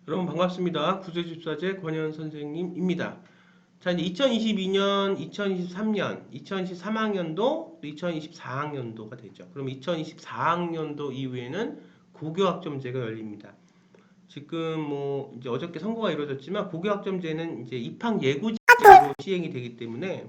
여러분 반갑습니다. 구세집사제 권현 선생님입니다. 자, 이제 2022년, 2023년, 2023학년도, 2024학년도가 되죠. 그럼 2024학년도 이후에는 고교학점제가 열립니다. 지금 뭐 이제 어저께 선거가 이루어졌지만 고교학점제는 이제 입학 예고제로 시행이 되기 때문에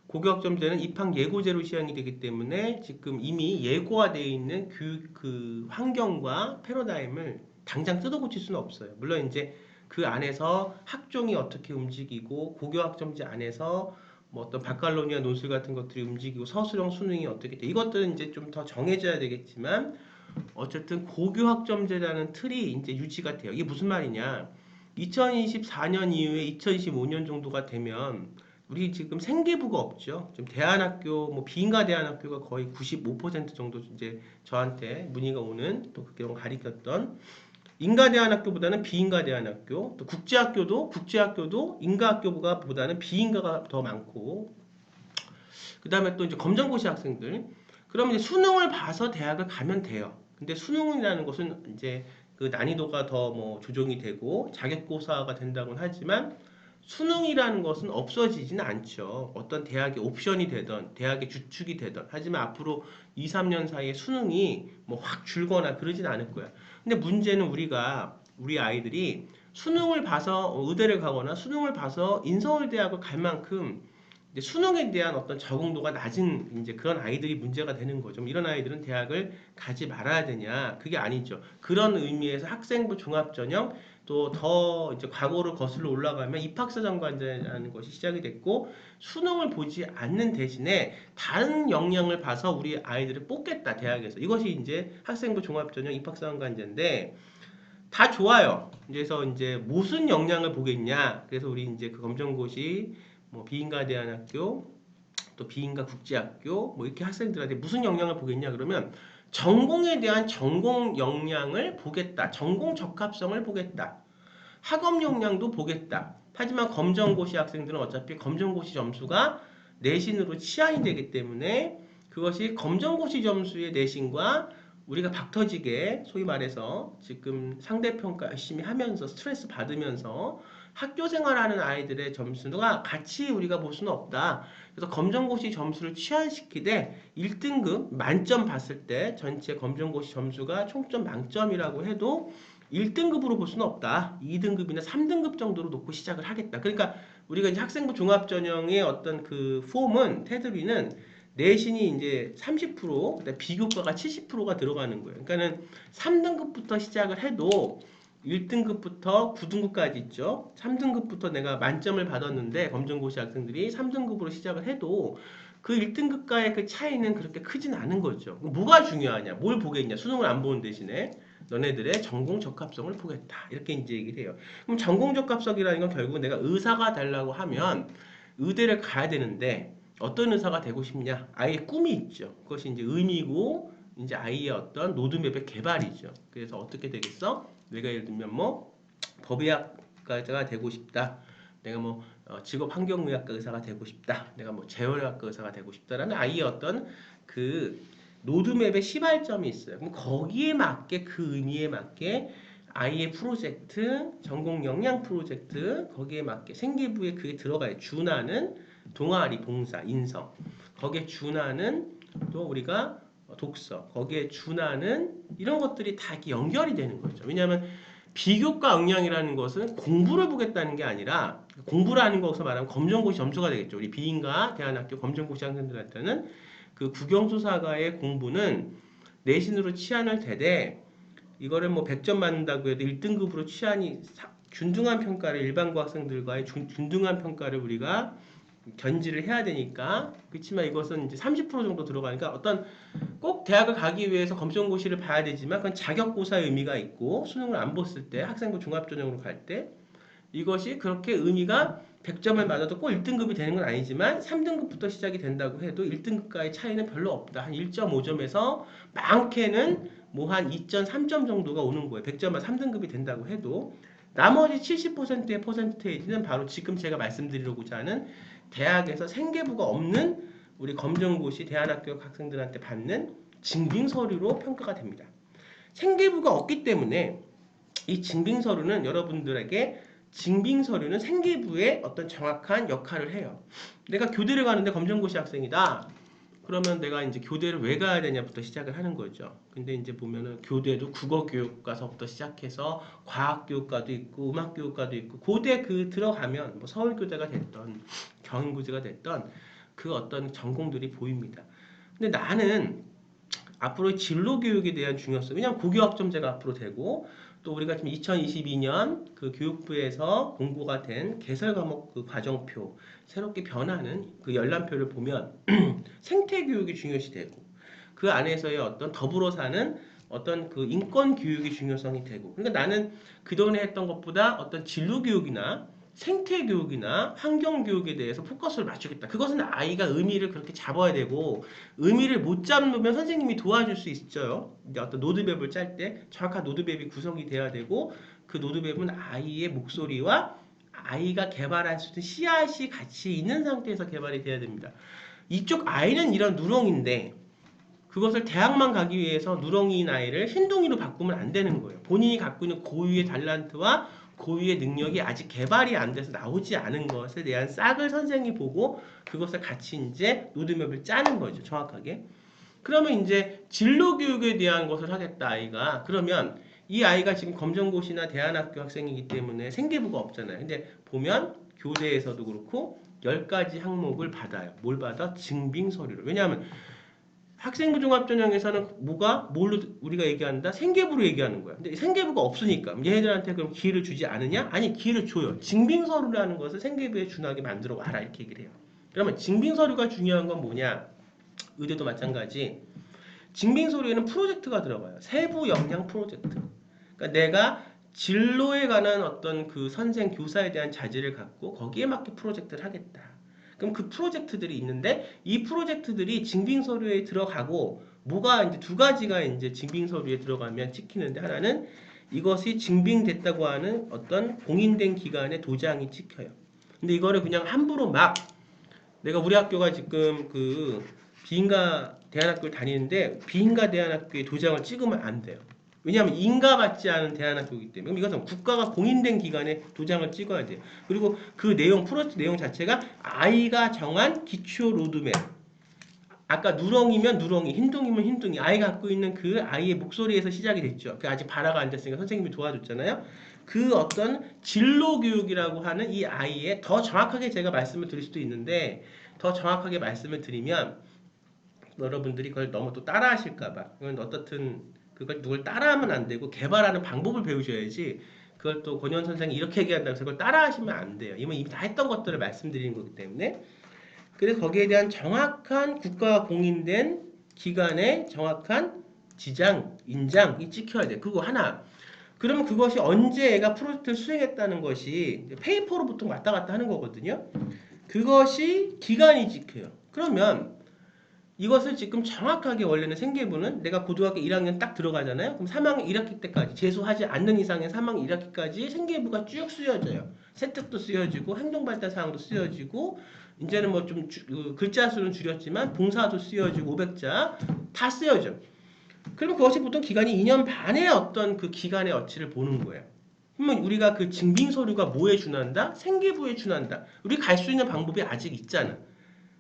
고교학점제는 입학 예고제로 시행이 되기 때문에 지금 이미 예고화되어 있는 교육 그 환경과 패러다임을 당장 뜯어고칠 수는 없어요. 물론 이제 그 안에서 학종이 어떻게 움직이고 고교학점제 안에서 뭐 어떤 바칼로니아 논술 같은 것들이 움직이고 서술형 수능이 어떻게 돼 이것들은 이제 좀 더 정해져야 되겠지만 어쨌든 고교학점제라는 틀이 이제 유지가 돼요. 이게 무슨 말이냐? 2024년 이후에 2025년 정도가 되면 우리 지금 생계부가 없죠. 지금 대안학교, 뭐 비인가 대안학교가 거의 95% 정도 이제 저한테 문의가 오는 또 그런 가리켰던 인가 대안학교보다는 비인가 대안학교, 또 국제학교도 인가학교가 보다는 비인가가 더 많고, 그 다음에 또 이제 검정고시 학생들. 그러면 이제 수능을 봐서 대학을 가면 돼요. 근데 수능이라는 것은 이제 그 난이도가 더 뭐 조정이 되고 자격고사가 된다고는 하지만 수능이라는 것은 없어지지는 않죠. 어떤 대학의 옵션이 되던 대학의 주축이 되던 하지만 앞으로 2, 3년 사이에 수능이 뭐 확 줄거나 그러진 않을 거야. 근데 문제는 우리 아이들이 수능을 봐서 의대를 가거나 수능을 봐서 인서울대학을 갈 만큼 이제 수능에 대한 어떤 적응도가 낮은 이제 그런 아이들이 문제가 되는 거죠. 이런 아이들은 대학을 가지 말아야 되냐? 그게 아니죠. 그런 의미에서 학생부 종합전형 또 더 이제 과거를 거슬러 올라가면 입학사정관제라는 것이 시작이 됐고 수능을 보지 않는 대신에 다른 역량을 봐서 우리 아이들을 뽑겠다 대학에서 이것이 이제 학생부 종합전형 입학사정관제인데 다 좋아요. 그래서 이제 무슨 역량을 보겠냐? 그래서 우리 이제 그 검정고시 뭐 비인가 대안학교 또 비인가 국제학교 뭐 이렇게 학생들한테 무슨 역량을 보겠냐 그러면 전공에 대한 전공 역량을 보겠다. 전공 적합성을 보겠다. 학업 역량도 보겠다. 하지만 검정고시 학생들은 어차피 검정고시 점수가 내신으로 치환이 되기 때문에 그것이 검정고시 점수의 내신과 우리가 박터지게 소위 말해서 지금 상대평가 열심히 하면서 스트레스 받으면서 학교 생활하는 아이들의 점수가 같이 우리가 볼 수는 없다. 그래서 검정고시 점수를 치환시키되 1등급 만점 봤을 때 전체 검정고시 점수가 총점 만점이라고 해도 1등급으로 볼 수는 없다. 2등급이나 3등급 정도로 놓고 시작을 하겠다. 그러니까 우리가 이제 학생부 종합전형의 어떤 그 폼은 테두리는 내신이 이제 30%, 그다음에 비교과가 70%가 들어가는 거예요. 그러니까는 3등급부터 시작을 해도 1등급부터 9등급까지 있죠. 3등급부터 내가 만점을 받았는데 검정고시 학생들이 3등급으로 시작을 해도 그 1등급과의 그 차이는 그렇게 크진 않은 거죠. 뭐가 중요하냐? 뭘 보겠냐? 수능을 안 보는 대신에 너네들의 전공 적합성을 보겠다. 이렇게 이제 얘기를 해요. 그럼 전공 적합성이라는 건 결국 내가 의사가 되려고 하면 의대를 가야 되는데 어떤 의사가 되고 싶냐? 아이의 꿈이 있죠. 그것이 이제 의미고 이제 아이의 어떤 로드맵의 개발이죠. 그래서 어떻게 되겠어? 내가 예를 들면 뭐 법의학과가 되고 싶다. 내가 뭐 직업환경의학과 의사가 되고 싶다. 내가 뭐 재활의학과 의사가 되고 싶다라는 아이의 어떤 그 로드맵의 시발점이 있어요. 그럼 거기에 맞게 그 의미에 맞게 아이의 프로젝트, 전공 역량 프로젝트 거기에 맞게 생기부에 그게 들어가요. 준하는 동아리, 봉사, 인성 거기에 준하는 또 우리가 독서 거기에 준하는 이런 것들이 다 이렇게 연결이 되는 거죠. 왜냐하면 비교과 역량이라는 것은 공부를 보겠다는 게 아니라 공부라는 것을 말하면 검정고시 점수가 되겠죠. 우리 비인가 대안학교 검정고시 학생들한테는 그 국영수사과의 공부는 내신으로 치환을 되되 이거를 뭐 100점 맞는다고 해도 1등급으로 치환이 균등한 평가를 일반고 학생들과의 균등한 평가를 우리가 견지를 해야 되니까 그렇지만 이것은 이제 30% 정도 들어가니까 어떤 꼭 대학을 가기 위해서 검정고시를 봐야 되지만 그건 자격고사의 의미가 있고 수능을 안 봤을 때 학생부 종합전형으로 갈 때 이것이 그렇게 의미가 100점을 맞아도 꼭 1등급이 되는 건 아니지만 3등급부터 시작이 된다고 해도 1등급과의 차이는 별로 없다. 한 1.5점에서 많게는 뭐 한 2.3점 정도가 오는 거예요. 100점만 3등급이 된다고 해도 나머지 70%의 퍼센테이지는 바로 지금 제가 말씀드리려고자 하는 대학에서 생계부가 없는 우리 검정고시 대안학교 학생들한테 받는 증빙 서류로 평가가 됩니다. 생계부가 없기 때문에 이 증빙서류는 여러분들에게 증빙서류는 생계부의 어떤 정확한 역할을 해요. 내가 교대를 가는데 검정고시 학생이다. 그러면 내가 이제 교대를 왜 가야 되냐부터 시작을 하는 거죠. 근데 이제 보면은 교대도 국어교육과서부터 시작해서 과학교육과도 있고 음악교육과도 있고 고대 그 들어가면 뭐 서울교대가 됐던 경인고대가 됐던 그 어떤 전공들이 보입니다. 근데 나는 앞으로의 진로 교육에 대한 중요성, 왜냐하면 고교학점제가 앞으로 되고 또 우리가 지금 2022년 그 교육부에서 공고가 된 개설 과목 그 과정표 새롭게 변하는 그 열람표를 보면 생태 교육이 중요시 되고 그 안에서의 어떤 더불어 사는 어떤 그 인권 교육의 중요성이 되고 그러니까 나는 그동안에 했던 것보다 어떤 진로 교육이나 생태 교육이나 환경 교육에 대해서 포커스를 맞추겠다. 그것은 아이가 의미를 그렇게 잡아야 되고 의미를 못 잡으면 선생님이 도와줄 수 있어요. 이제 어떤 노드맵을 짤 때 정확한 노드맵이 구성이 돼야 되고 그 노드맵은 아이의 목소리와 아이가 개발할 수 있는 씨앗이 같이 있는 상태에서 개발이 돼야 됩니다. 이쪽 아이는 이런 누렁인데 그것을 대학만 가기 위해서 누렁이인 아이를 흰둥이로 바꾸면 안 되는 거예요. 본인이 갖고 있는 고유의 달란트와 고유의 능력이 아직 개발이 안 돼서 나오지 않은 것에 대한 싹을 선생이 보고 그것을 같이 이제 로드맵을 짜는 거죠. 정확하게. 그러면 이제 진로 교육에 대한 것을 하겠다 아이가. 그러면 이 아이가 지금 검정고시나 대안학교 학생이기 때문에 생계부가 없잖아요. 근데 보면 교대에서도 그렇고 10가지 항목을 받아요. 뭘 받아? 증빙 서류를. 왜냐하면 학생부 종합전형에서는 뭘로 우리가 얘기한다? 생계부로 얘기하는 거야. 근데 생계부가 없으니까 얘네들한테 그럼 기회를 주지 않으냐? 아니 기회를 줘요. 증빙서류라는 것을 생계부에 준하게 만들어 와라 이렇게 얘기를 해요. 그러면 증빙서류가 중요한 건 뭐냐? 의대도 마찬가지. 증빙서류에는 프로젝트가 들어가요. 세부 역량 프로젝트. 그러니까 내가 진로에 관한 어떤 그 선생 교사에 대한 자질을 갖고 거기에 맞게 프로젝트를 하겠다. 그럼 그 프로젝트들이 있는데 이 프로젝트들이 증빙 서류에 들어가고 뭐가 이제 두 가지가 이제 증빙 서류에 들어가면 찍히는데 하나는 이것이 증빙됐다고 하는 어떤 공인된 기관의 도장이 찍혀요. 근데 이거를 그냥 함부로 막 내가 우리 학교가 지금 그 비인가 대안학교를 다니는데 비인가 대안학교에 도장을 찍으면 안 돼요. 왜냐하면 인가받지 않은 대안학교이기 때문에. 그럼 이것은 국가가 공인된 기관에 도장을 찍어야 돼요. 그리고 그 내용, 프로젝트 내용 자체가 아이가 정한 기초 로드맵. 아까 누렁이면 누렁이, 흰둥이면 흰둥이. 아이가 갖고 있는 그 아이의 목소리에서 시작이 됐죠. 그 아직 발화가 안 됐으니까 선생님이 도와줬잖아요. 그 어떤 진로 교육이라고 하는 이 아이의 더 정확하게 제가 말씀을 드릴 수도 있는데 더 정확하게 말씀을 드리면 여러분들이 그걸 너무 또 따라 하실까봐. 이건 어떻든 그걸 누굴 따라하면 안 되고 개발하는 방법을 배우셔야지 그걸 또 권현 선생이 이렇게 얘기한다고 해서 그걸 따라 하시면 안 돼요. 이미 다 했던 것들을 말씀드리는 거기 때문에. 그래서 거기에 대한 정확한 국가가 공인된 기관의 정확한 지장, 인장이 찍혀야 돼. 그거 하나. 그러면 그것이 언제 애가 프로젝트를 수행했다는 것이 페이퍼로 보통 왔다 갔다 하는 거거든요. 그것이 기간이 찍혀요. 그러면 이것을 지금 정확하게 원래는 생계부는 내가 고등학교 1학년 딱 들어가잖아요. 그럼 3학년 1학기 때까지 재수하지 않는 이상의 3학년 1학기까지 생계부가 쭉 쓰여져요. 세특도 쓰여지고 행동발달사항도 쓰여지고 이제는 뭐 좀 글자 수는 줄였지만 봉사도 쓰여지고 500자 다 쓰여져. 그럼 그것이 보통 기간이 2년 반의 어떤 그 기간의 어치를 보는 거예요. 그러면 우리가 그 증빙 서류가 뭐에 준한다? 생계부에 준한다. 우리 갈 수 있는 방법이 아직 있잖아.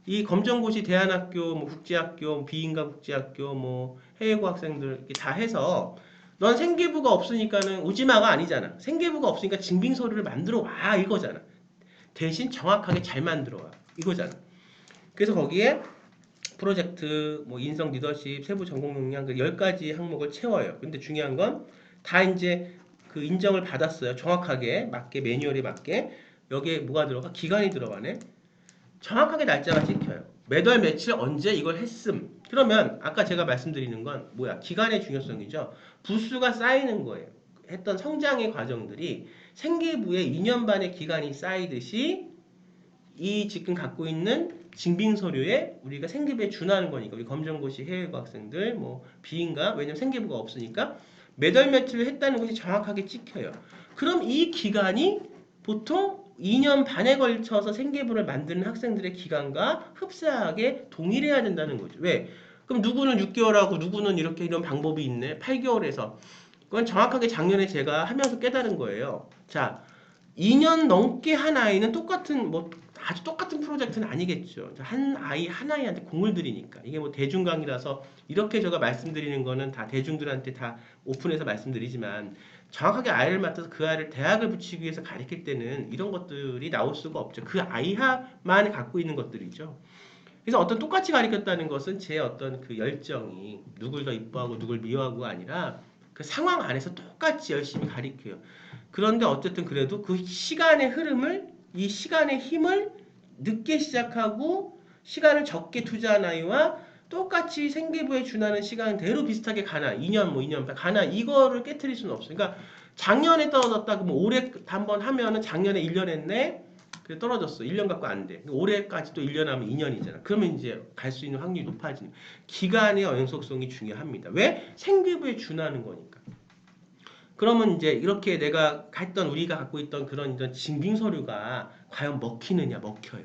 이 검정고시 대안학교, 뭐 국제학교, 비인가 국제학교, 뭐 해외고 학생들 이렇게 다 해서 넌 생계부가 없으니까는 오지마가 아니잖아. 생계부가 없으니까 증빙 서류를 만들어 와 이거잖아. 대신 정확하게 잘 만들어 와 이거잖아. 그래서 거기에 프로젝트, 뭐 인성 리더십, 세부 전공 역량 그 10가지 항목을 채워요. 근데 중요한 건 다 이제 그 인정을 받았어요. 정확하게 맞게 매뉴얼에 맞게 여기에 뭐가 들어가? 기간이 들어가네. 정확하게 날짜가 찍혀요. 몇 월 며칠 언제 이걸 했음. 그러면 아까 제가 말씀드리는 건 뭐야? 기간의 중요성이죠. 부수가 쌓이는 거예요. 했던 성장의 과정들이 생계부에 2년 반의 기간이 쌓이듯이 이 지금 갖고 있는 증빙 서류에 우리가 생계부에 준하는 거니까 우리 검정고시 해외고 학생들 뭐 비인가 왜냐면 생계부가 없으니까 몇 월 며칠을 했다는 것이 정확하게 찍혀요. 그럼 이 기간이 보통 2년 반에 걸쳐서 생계부를 만드는 학생들의 기간과 흡사하게 동일해야 된다는 거죠. 왜? 그럼 누구는 6개월하고 누구는 이렇게 이런 방법이 있네. 8개월에서 그건 정확하게 작년에 제가 하면서 깨달은 거예요. 자, 2년 넘게 한 아이는 똑같은 뭐 아주 똑같은 프로젝트는 아니겠죠. 한 아이한테 공을 들이니까 이게 뭐 대중강의라서 이렇게 제가 말씀드리는 거는 다 대중들한테 다 오픈해서 말씀드리지만 정확하게 아이를 맡아서 그 아이를 대학을 붙이기 위해서 가르칠 때는 이런 것들이 나올 수가 없죠. 그 아이만 갖고 있는 것들이죠. 그래서 어떤 똑같이 가르쳤다는 것은 제 어떤 그 열정이 누굴 더 이뻐하고 누굴 미워하고가 아니라 그 상황 안에서 똑같이 열심히 가르쳐요. 그런데 어쨌든 그래도 그 시간의 흐름을 이 시간의 힘을 늦게 시작하고 시간을 적게 투자한 아이와 똑같이 생계부에 준하는 시간대로 비슷하게 가나 2년 뭐 2년 가나 이거를 깨트릴 수는 없어요. 그러니까 작년에 떨어졌다 그러면 올해 한번 하면은 작년에 1년 했네 그래 떨어졌어. 1년 갖고 안 돼. 올해까지 또 1년 하면 2년이잖아. 그러면 이제 갈 수 있는 확률이 높아지는 기간의 연속성이 중요합니다. 왜? 생계부에 준하는 거니까. 그러면 이제 이렇게 내가 우리가 갖고 있던 그런 이런 증빙 서류가 과연 먹히느냐, 먹혀요.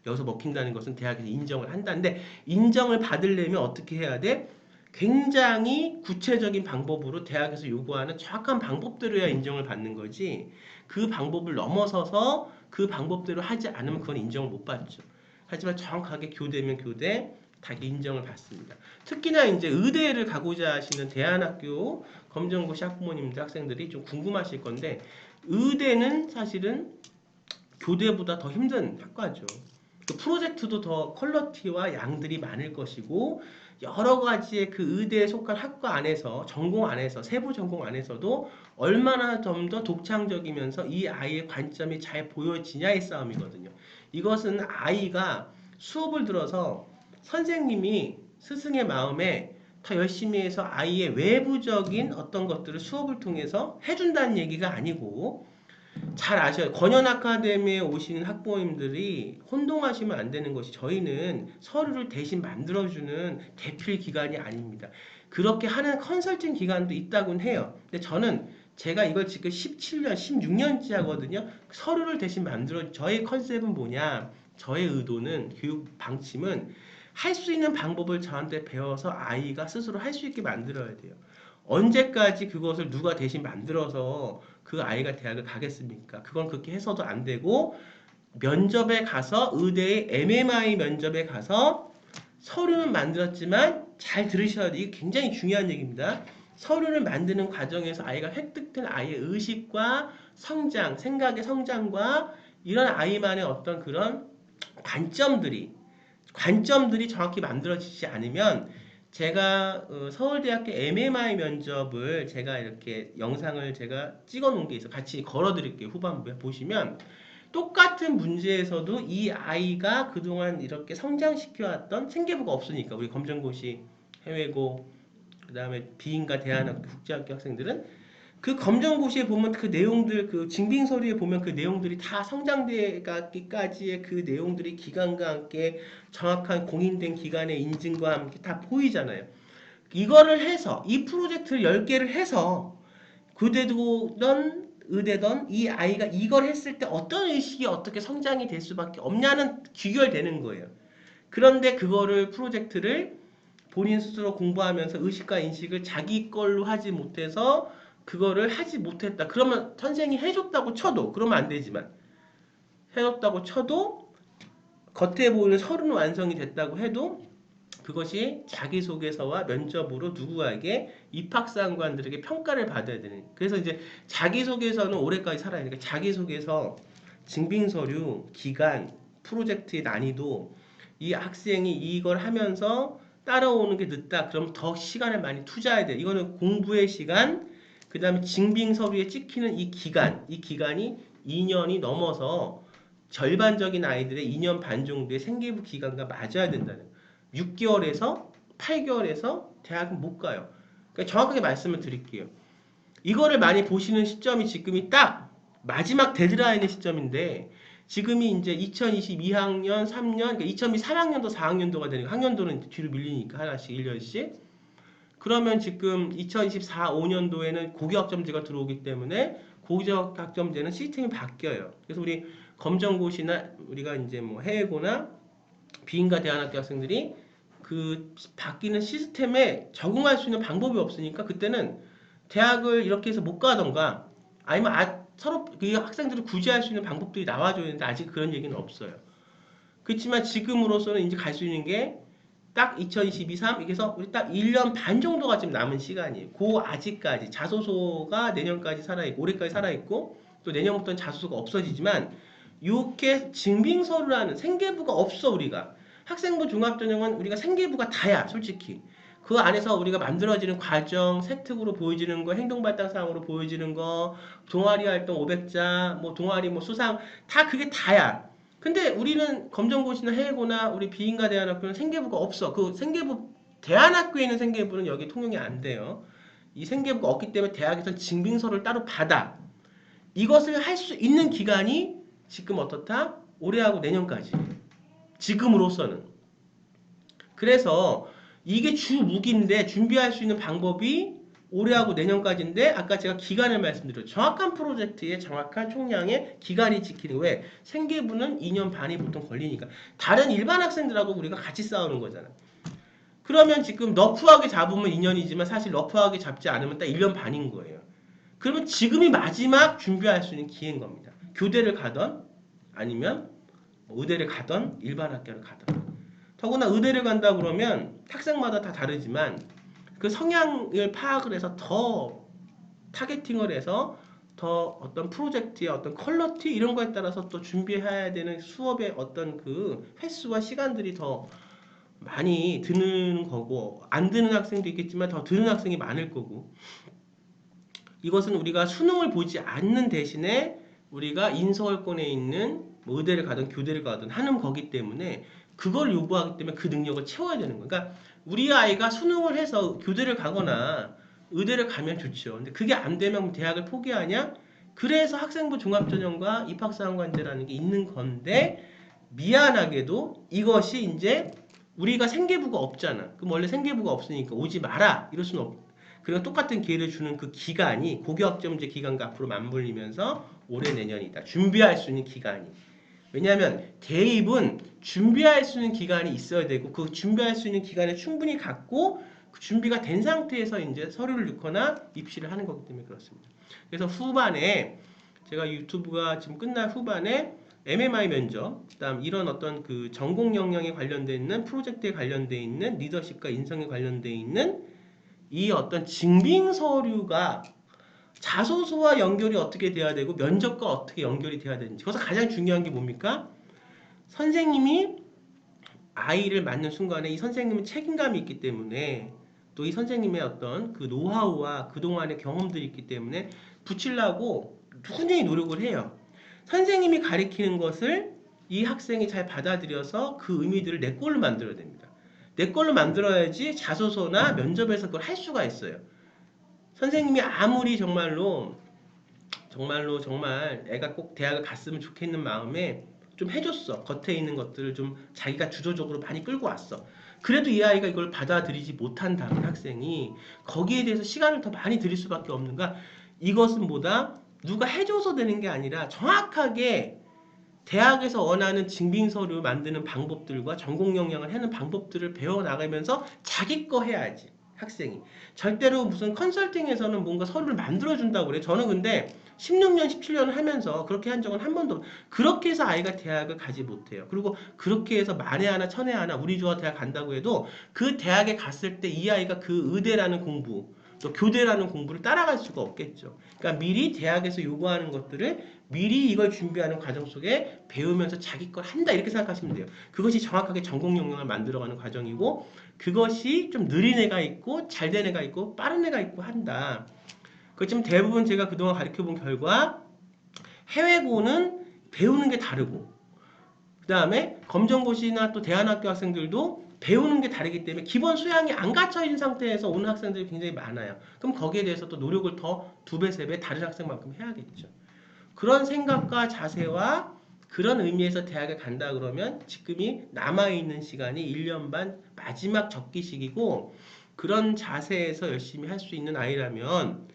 여기서 먹힌다는 것은 대학에서 인정을 한다는데 인정을 받으려면 어떻게 해야 돼? 굉장히 구체적인 방법으로 대학에서 요구하는 정확한 방법대로야 인정을 받는 거지 그 방법을 넘어서서 그 방법대로 하지 않으면 그건 인정을 못 받죠. 하지만 정확하게 교대면 교대 다 인정을 받습니다. 특히나 이제 의대를 가고자 하시는 대안학교 검정고시 학부모님들 학생들이 좀 궁금하실 건데 의대는 사실은 교대보다 더 힘든 학과죠. 그 프로젝트도 더 퀄러티와 양들이 많을 것이고 여러 가지의 그 의대에 속한 학과 안에서 전공 안에서 세부 전공 안에서도 얼마나 좀 더 독창적이면서 이 아이의 관점이 잘 보여지냐의 싸움이거든요. 이것은 아이가 수업을 들어서 선생님이 스승의 마음에 더 열심히 해서 아이의 외부적인 어떤 것들을 수업을 통해서 해준다는 얘기가 아니고 잘 아셔요. 권연 아카데미에 오시는 학부모님들이 혼동하시면 안 되는 것이 저희는 서류를 대신 만들어주는 대필 기관이 아닙니다. 그렇게 하는 컨설팅 기관도 있다고는 해요. 근데 저는 제가 이걸 지금 17년, 16년째 하거든요. 서류를 대신 저의 컨셉은 뭐냐? 저의 의도는 교육 방침은 할 수 있는 방법을 저한테 배워서 아이가 스스로 할 수 있게 만들어야 돼요. 언제까지 그것을 누가 대신 만들어서 그 아이가 대학을 가겠습니까? 그건 그렇게 해서도 안 되고 면접에 가서 의대의 MMI 면접에 가서 서류는 만들었지만 잘 들으셔야 돼요. 이게 굉장히 중요한 얘기입니다. 서류를 만드는 과정에서 아이가 획득된 아이의 의식과 성장, 생각의 성장과 이런 아이만의 어떤 그런 관점들이 정확히 만들어지지 않으면 제가 서울대학교 MMI 면접을 제가 이렇게 영상을 제가 찍어 놓은 게 있어 같이 걸어 드릴게요. 후반부에 보시면 똑같은 문제에서도 이 아이가 그동안 이렇게 성장시켜왔던 생계부가 없으니까 우리 검정고시 해외고 그 다음에 비인가 대안학교 국제학교 학생들은 그 검정고시에 보면 그 내용들, 그 징빙 서류에 보면 그 내용들이 다 성장대까지의 그 내용들이 기간과 함께 정확한 공인된 기관의 인증과 함께 다 보이잖아요. 이거를 해서 이 프로젝트를 10개를 해서 교대든 의대든 이 아이가 이걸 했을 때 어떤 의식이 어떻게 성장이 될 수밖에 없냐는 귀결되는 거예요. 그런데 그거를 프로젝트를 본인 스스로 공부하면서 의식과 인식을 자기 걸로 하지 못해서 그거를 하지 못했다. 그러면 선생이 해줬다고 쳐도 그러면 안 되지만 해줬다고 쳐도 겉에 보이는 서류는 완성이 됐다고 해도 그것이 자기소개서와 면접으로 누구에게 입학사관들에게 평가를 받아야 되는. 그래서 이제 자기소개서는 올해까지 살아야 되니까 자기소개서, 증빙서류, 기간, 프로젝트의 난이도 이 학생이 이걸 하면서 따라오는 게 늦다. 그럼 더 시간을 많이 투자해야 돼. 이거는 공부의 시간, 그 다음에 증빙서류에 찍히는 이 기간이 2년이 넘어서 절반적인 아이들의 2년 반 정도의 생계부 기간과 맞아야 된다는 6개월에서 8개월에서 대학은 못 가요. 그러니까 정확하게 말씀을 드릴게요. 이거를 많이 보시는 시점이 지금이 딱 마지막 데드라인의 시점인데 지금이 이제 2022학년, 3년, 그러니까 2023학년도, 4학년도가 되니까 학년도는 뒤로 밀리니까 하나씩 1년씩. 그러면 지금 2024, 5년도에는 고교학점제가 들어오기 때문에 고교학점제는 시스템이 바뀌어요. 그래서 우리 검정고시나 우리가 이제 뭐 해외고나 비인가 대안학교 학생들이 그 바뀌는 시스템에 적응할 수 있는 방법이 없으니까 그때는 대학을 이렇게 해서 못 가던가 아니면 서로 그 학생들을 구제할 수 있는 방법들이 나와줘야 되는데 아직 그런 얘기는 없어요. 그렇지만 지금으로서는 이제 갈 수 있는 게 딱 2022, 3 그래서 우리 딱 1년 반 정도가 지금 남은 시간이에요. 아직까지 자소서가 내년까지 살아있고 올해까지 살아있고 또 내년부터는 자소서가 없어지지만 이렇게 증빙서류라는 생계부가 없어 우리가. 학생부 종합전형은 우리가 생계부가 다야 솔직히. 그 안에서 우리가 만들어지는 과정, 세특으로 보여지는 거, 행동발달사항으로 보여지는 거, 동아리 활동 500자, 뭐 동아리 뭐 수상 다 그게 다야. 근데 우리는 검정고시나 해외고나 우리 비인가 대안학교는 생계부가 없어. 그 생계부 대안학교에 있는 생계부는 여기 통용이 안 돼요. 이 생계부가 없기 때문에 대학에서 증빙서를 따로 받아. 이것을 할 수 있는 기간이 지금 어떻다? 올해하고 내년까지. 지금으로서는. 그래서 이게 주 무기인데 준비할 수 있는 방법이 올해하고 내년까지인데 아까 제가 기간을 말씀드렸죠. 정확한 프로젝트의 정확한 총량의 기간이 지키는 거예요. 왜? 생계부는 2년 반이 보통 걸리니까. 다른 일반 학생들하고 우리가 같이 싸우는 거잖아. 그러면 지금 러프하게 잡으면 2년이지만 사실 러프하게 잡지 않으면 딱 1년 반인 거예요. 그러면 지금이 마지막 준비할 수 있는 기회인 겁니다. 교대를 가던 아니면 의대를 가던 일반 학교를 가던. 더구나 의대를 간다 그러면 학생마다 다 다르지만 그 성향을 파악을 해서 더 타겟팅을 해서 더 어떤 프로젝트의 어떤 퀄리티 이런 거에 따라서 또 준비해야 되는 수업의 어떤 그 횟수와 시간들이 더 많이 드는 거고 안 드는 학생도 있겠지만 더 드는 학생이 많을 거고 이것은 우리가 수능을 보지 않는 대신에 우리가 인서울권에 있는 뭐 의대를 가든 교대를 가든 하는 거기 때문에 그걸 요구하기 때문에 그 능력을 채워야 되는 거예요. 그러니까 우리 아이가 수능을 해서 교대를 가거나 의대를 가면 좋죠. 근데 그게 안 되면 대학을 포기하냐? 그래서 학생부 종합전형과 입학사항관제라는 게 있는 건데 미안하게도 이것이 이제 우리가 생계부가 없잖아. 그럼 원래 생계부가 없으니까 오지 마라. 이럴 수는 없. 그리고 똑같은 기회를 주는 그 기간이 고교학점제 기간과 앞으로 맞물리면서 올해 내년이다. 준비할 수 있는 기간이. 왜냐하면 대입은 준비할 수 있는 기간이 있어야 되고 그 준비할 수 있는 기간을 충분히 갖고 그 준비가 된 상태에서 이제 서류를 넣거나 입시를 하는 거기 때문에 그렇습니다. 그래서 후반에 제가 유튜브가 지금 끝날 후반에 MMI 면접, 그다음 이런 어떤 그 전공 역량에 관련돼 있는 프로젝트에 관련돼 있는 리더십과 인성에 관련돼 있는 이 어떤 증빙 서류가 자소서와 연결이 어떻게 돼야 되고 면접과 어떻게 연결이 돼야 되는지 그래서 가장 중요한 게 뭡니까? 선생님이 아이를 맡는 순간에 이 선생님은 책임감이 있기 때문에 또 이 선생님의 어떤 그 노하우와 그동안의 경험들이 있기 때문에 붙이려고 굉장히 노력을 해요. 선생님이 가리키는 것을 이 학생이 잘 받아들여서 그 의미들을 내 걸로 만들어야 됩니다. 내 걸로 만들어야지 자소서나 면접에서 그걸 할 수가 있어요. 선생님이 아무리 정말 애가 꼭 대학을 갔으면 좋겠는 마음에 좀 해줬어. 겉에 있는 것들을 좀 자기가 주도적으로 많이 끌고 왔어. 그래도 이 아이가 이걸 받아들이지 못한다면 학생이 거기에 대해서 시간을 더 많이 들일 수밖에 없는가? 이것은 뭐다? 누가 해줘서 되는 게 아니라 정확하게 대학에서 원하는 증빙서류 만드는 방법들과 전공 역량을 하는 방법들을 배워나가면서 자기 거 해야지. 학생이. 절대로 무슨 컨설팅에서는 뭔가 서류를 만들어준다고 그래. 저는 근데 16년, 17년 하면서 그렇게 한 적은 한 번도 그렇게 해서 아이가 대학을 가지 못해요. 그리고 그렇게 해서 만에 하나 천에 하나 우리 조와 대학 간다고 해도 그 대학에 갔을 때 이 아이가 그 의대라는 공부 또 교대라는 공부를 따라갈 수가 없겠죠. 그러니까 미리 대학에서 요구하는 것들을 미리 이걸 준비하는 과정 속에 배우면서 자기 걸 한다 이렇게 생각하시면 돼요. 그것이 정확하게 전공 역량을 만들어가는 과정이고 그것이 좀 느린 애가 있고 잘된 애가 있고 빠른 애가 있고 한다. 그렇지만 대부분 제가 그동안 가르쳐본 결과 해외고는 배우는 게 다르고 그 다음에 검정고시나 또 대안학교 학생들도 배우는 게 다르기 때문에 기본 수양이 안 갖춰 있는 상태에서 오는 학생들이 굉장히 많아요. 그럼 거기에 대해서 또 노력을 더 2배, 3배 다른 학생만큼 해야겠죠. 그런 생각과 자세와 그런 의미에서 대학에 간다 그러면 지금이 남아있는 시간이 1년 반 마지막 적기식이고 그런 자세에서 열심히 할 수 있는 아이라면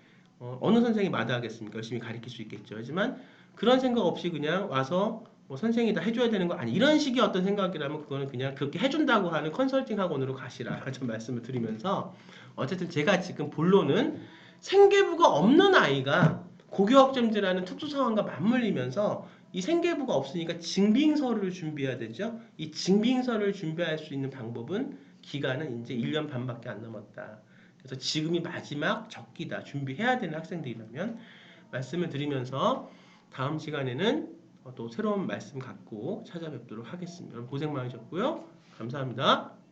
어느 선생이 마다하겠습니까? 열심히 가르칠 수 있겠죠. 하지만 그런 생각 없이 그냥 와서 뭐 선생이 다 해줘야 되는 거 아니 이런 식의 어떤 생각이라면 그거는 그냥 그렇게 해준다고 하는 컨설팅 학원으로 가시라 좀 말씀을 드리면서 어쨌든 제가 지금 본론은 생계부가 없는 아이가 고교학점제라는 특수 상황과 맞물리면서 이 생계부가 없으니까 증빙서를 준비해야 되죠. 이 증빙서를 준비할 수 있는 방법은 기간은 이제 1년 반밖에 안 남았다. 그래서 지금이 마지막 적기다. 준비해야 되는 학생들이라면 말씀을 드리면서 다음 시간에는 또 새로운 말씀 갖고 찾아뵙도록 하겠습니다. 여러분 고생 많으셨고요. 감사합니다.